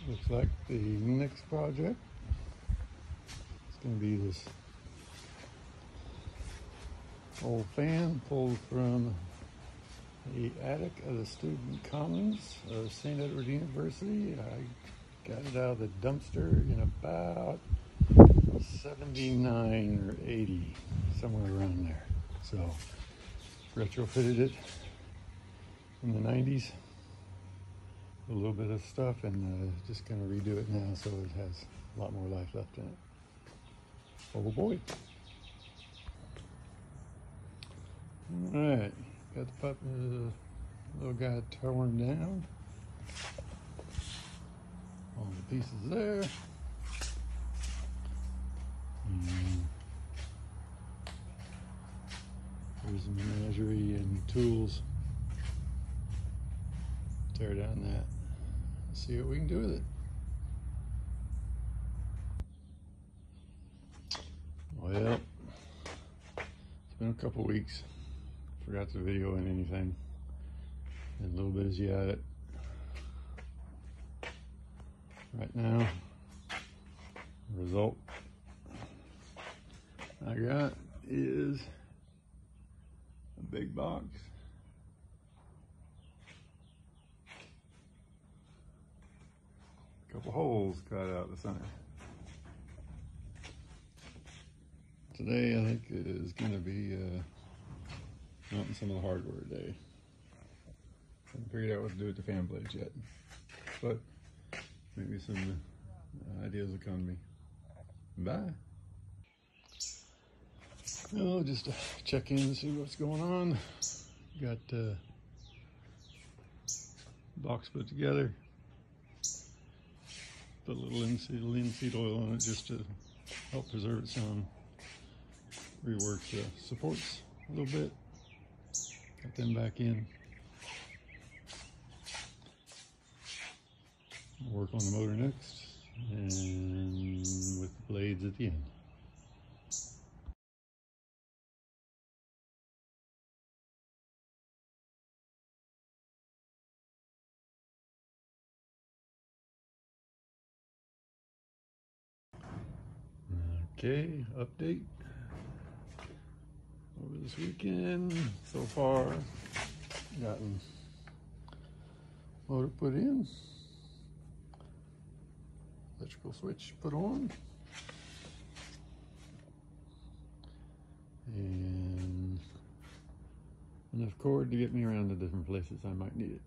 Looks like the next project is going to be this old fan pulled from the attic of the student commons of St. Edward University. I got it out of the dumpster in about 79 or 80, somewhere around there. So retrofitted it in the 90s, a little bit of stuff, and just gonna redo it now so it has a lot more life left in it. Oh boy. All right, got the little guy torn down. All the pieces there. Here's the menagerie and tools. Tear down that. See what we can do with it. Well, it's been a couple weeks. Forgot to video in anything. And a little bit as you at it. Right now, the result I got is a big box. A couple holes cut out the center. Today I think is going to be not in some of the hardware day. Haven't figured out what to do with the fan blades yet, but maybe some ideas will come to me. Bye. Oh, just to check in and see what's going on. Got box put together. Put a little linseed oil on it just to help preserve its sound. Reworked the supports a little bit. Got them back in. Work on the motor next, and with the blades at the end. Okay, update over this weekend. So far, gotten motor put in, electrical switch put on, and enough cord to get me around to different places I might need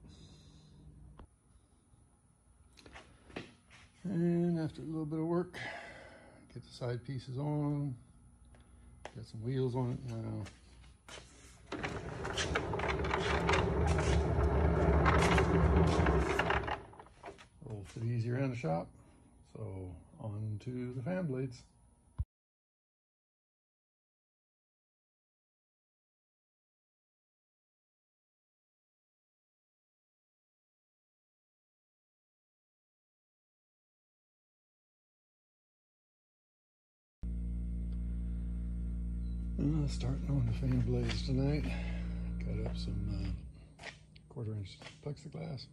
it. And after a little bit of work, get the side pieces on. Got some wheels on it now. It'll fit easy around the shop. So on to the fan blades. Starting on the fan blades tonight. Cut up some 1/4 inch plexiglass.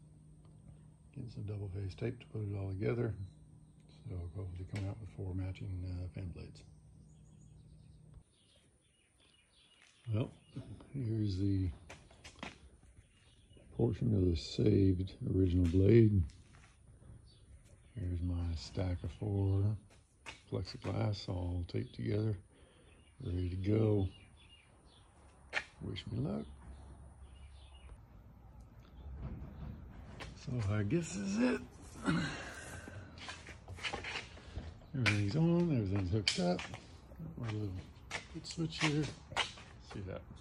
Getting some double face tape to put it all together. So hopefully come out with 4 matching fan blades. Well, here's the portion of the saved original blade. Here's my stack of 4 plexiglass all taped together. Ready to go. Wish me luck. So I guess this is it. Everything's on, everything's hooked up. Got my little switch here. See what happens.